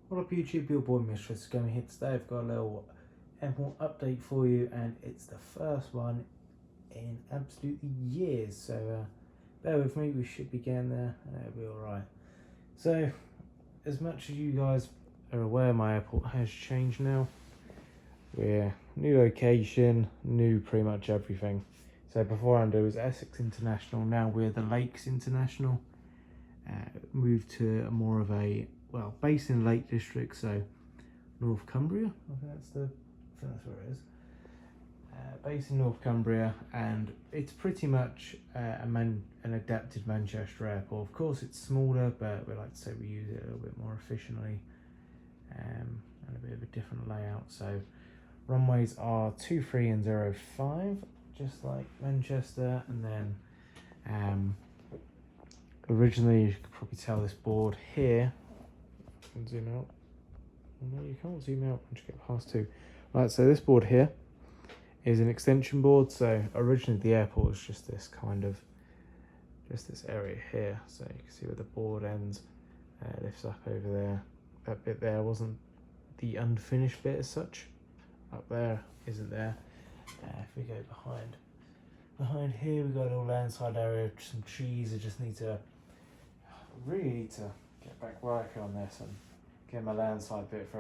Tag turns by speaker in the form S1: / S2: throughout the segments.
S1: What up YouTube, your boy MrEssexGamer here. Today I've got a little airport update for you, and it's the first one in absolutely years, so bear with me, we should be getting there and it'll be alright. So, as much as you guys are aware, my airport has changed now. We're new location, new pretty much everything. So beforehand it was Essex International, now we're the Lakes International. Moved to more of a, well, based in Lake District, so North Cumbria, I think that's where it is. Based in North Cumbria, and it's pretty much an adapted Manchester airport. Of course it's smaller, but we like to say we use it a little bit more efficiently, and a bit of a different layout. So runways are 23 and 05, just like Manchester, and then originally, you could probably tell this board here, I can zoom out, no you can't zoom out once you get past two. Right, so this board here is an extension board. So originally the airport was just this this area here, so you can see where the board ends, lifts up over there. That bit there wasn't the unfinished bit as such, up there isn't there. If we go behind here, we've got a little landside area, some trees. I just need to get back working on this and get my landside bit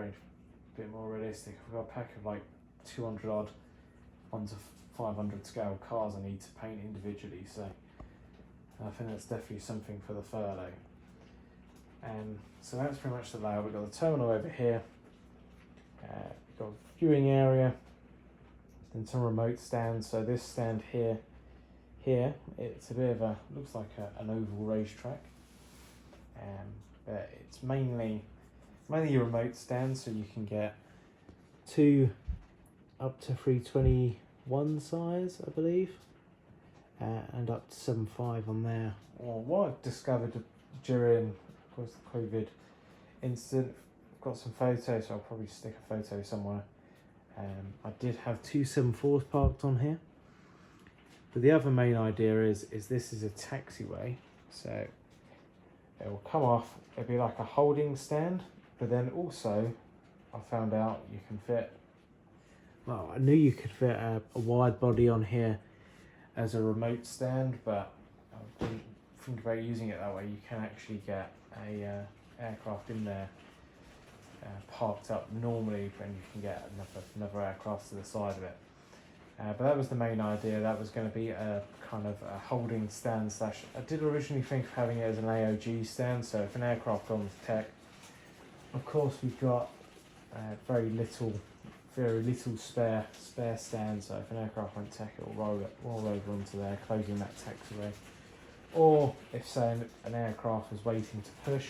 S1: bit more realistic. I've got a pack of like 200 odd 1 to 500 scale cars I need to paint individually, so I think that's definitely something for the furlough. So that's pretty much the layout. We've got the terminal over here, we've got a viewing area, then some remote stands. So this stand here, it's a bit of looks like an oval racetrack, but it's mainly your remote stands, so you can get two up to 321 size, I believe, and up to 7.5 on there. Or what I've discovered during, of course, the COVID incident, I've got some photos, so I'll probably stick a photo somewhere. I did have two 7.4s parked on here. But the other main idea is this is a taxiway, so it will come off, it'll be like a holding stand, but then also I found out you can fit, well, I knew you could fit a wide body on here as a remote stand, but I didn't think about using it that way. You can actually get a aircraft in there parked up normally, and you can get another aircraft to the side of it. But that was the main idea. That was going to be a kind of a holding stand slash, I did originally think of having it as an AOG stand, so if an aircraft comes to tech, of course we've got very little spare stand, so if an aircraft went tech, it will roll over onto there, closing that taxiway. Or if, say, an aircraft was waiting to push,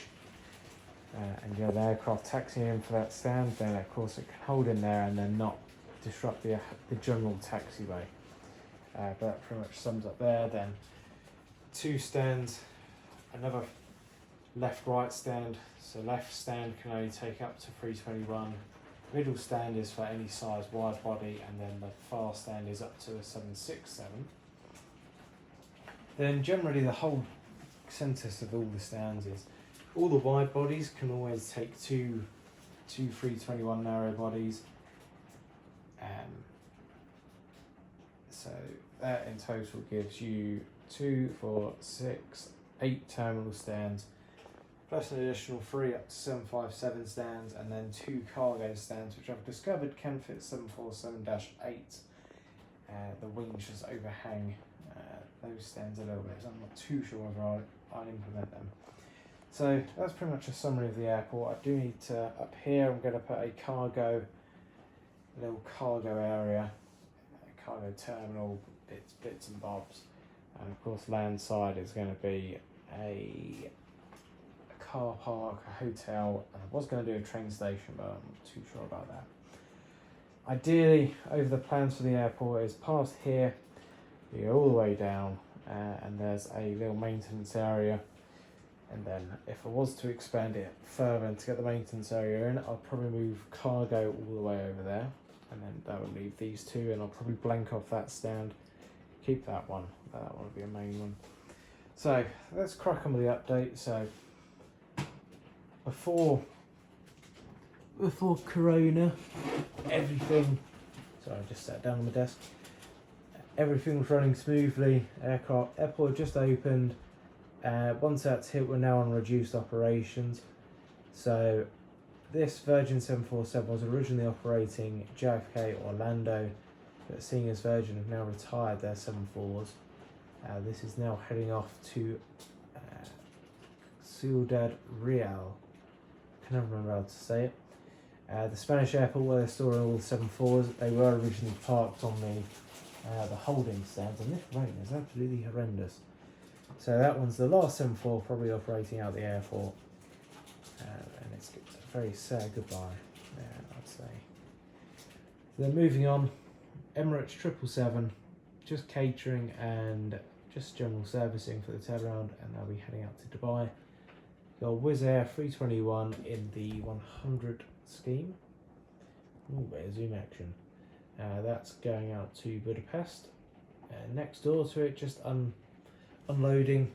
S1: and you have the aircraft taxiing in for that stand, then of course it can hold in there and then not disrupt the general taxiway. But that pretty much sums up there. Then two stands, another left-right stand. So left stand can only take up to 321. Middle stand is for any size wide body, and then the far stand is up to a 767. Then generally the whole consensus of all the stands is all the wide bodies can always take two 321 narrow bodies. So that in total gives you 2, 4, 6, 8 terminal stands, plus an additional 3 up to 757 stands, and then 2 cargo stands, which I've discovered can fit 747-8. The wings just overhang those stands a little bit, so I'm not too sure whether I'll implement them. So that's pretty much a summary of the airport. I do need to, up here I'm going to put a little cargo area, a cargo terminal, bits and bobs, and of course landside is going to be a car park, a hotel, and I was going to do a train station, but I'm not too sure about that. Ideally, over the plans for the airport is past here, you go all the way down, and there's a little maintenance area. And then if I was to expand it further and to get the maintenance area in, I'll probably move cargo all the way over there, and then that would leave these two, and I'll probably blank off that stand, keep that one. That one would be a main one. So let's crack on with the update. So before before Corona, everything. Sorry, I just sat down on my desk. Everything was running smoothly. Airport just opened. Once that's hit, we're now on reduced operations. So this Virgin 747 was originally operating JFK Orlando, but seeing as Virgin have now retired their 74s, this is now heading off to Ciudad Real. I can never remember how to say it. The Spanish airport where they're storing all the 74s. They were originally parked on the holding stands, and this rain is absolutely horrendous. So that one's the last 74 probably operating out the airport, and it's a very sad goodbye, I'd say. So then moving on, Emirates 777, just catering and just general servicing for the turnaround, and they'll be heading out to Dubai. Got Wizz Air 321 in the 100 scheme. Oh, bit of zoom action. That's going out to Budapest. Next door to it, just unloading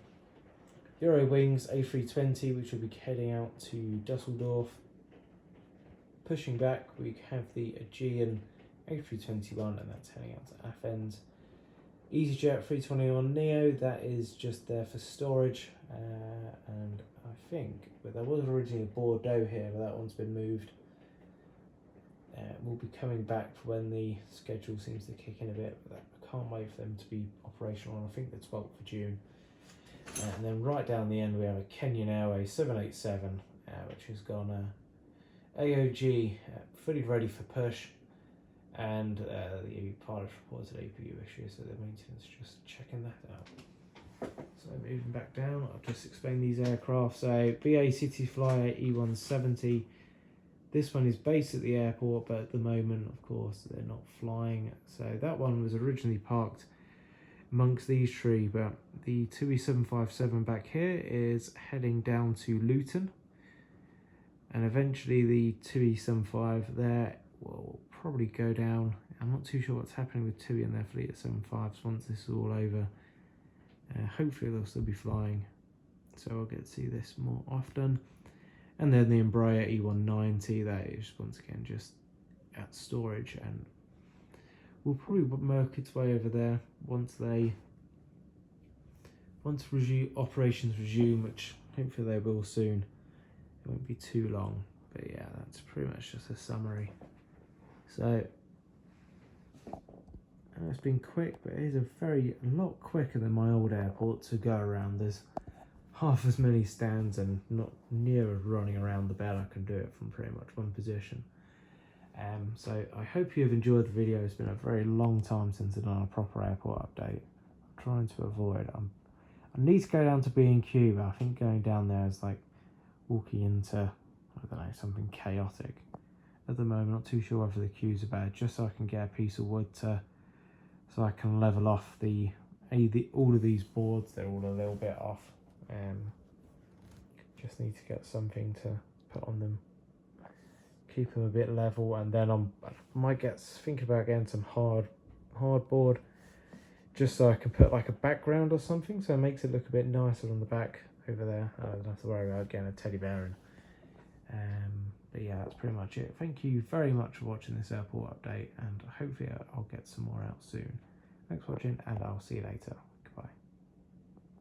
S1: Eurowings A320, which will be heading out to Dusseldorf. Pushing back, we have the Aegean A321, and that's heading out to Athens. EasyJet 321 Neo, that is just there for storage, and I think, but there was originally a Bordeaux here, but that one's been moved. We'll be coming back for when the schedule seems to kick in a bit, but I can't wait for them to be operational on, I think, the 12th of June. And then right down the end we have a Kenyan Airways 787, which has gone AOG, fully ready for push, and the pilot reported APU issues, so the maintenance just checking that out. So moving back down, I'll just explain these aircraft. So BA City Flyer E170, this one is based at the airport, but at the moment, of course, they're not flying. So that one was originally parked amongst these three, but the 2E757 back here is heading down to Luton, and eventually the 2E75 there will probably go down. I'm not too sure what's happening with TUI and their fleet of 75s once this is all over. Hopefully they'll still be flying, so I'll get to see this more often. And then the Embraer E190, that is once again just at storage, and will probably work its way over there once operations resume, which hopefully they will soon. It won't be too long, but yeah, that's pretty much just a summary. So it's been quick, but it is a lot quicker than my old airport to go around. There's half as many stands and not near running around the bell. I can do it from pretty much one position. So I hope you've enjoyed the video. It's been a very long time since I've done a proper airport update. I'm trying to avoid. I need to go down to B&Q, but I think going down there is like walking into, I don't know, something chaotic. At the moment, not too sure whether the queues are bad, just so I can get a piece of wood so I can level off all of these boards. They're all a little bit off. Just need to get something to put on them, keep them a bit level, and then I might think about getting some hardboard, just so I can put like a background or something, so it makes it look a bit nicer on the back over there. I don't have to worry about getting a teddy bear in. But yeah, that's pretty much it. Thank you very much for watching this airport update, and hopefully I'll get some more out soon. Thanks for watching, and I'll see you later.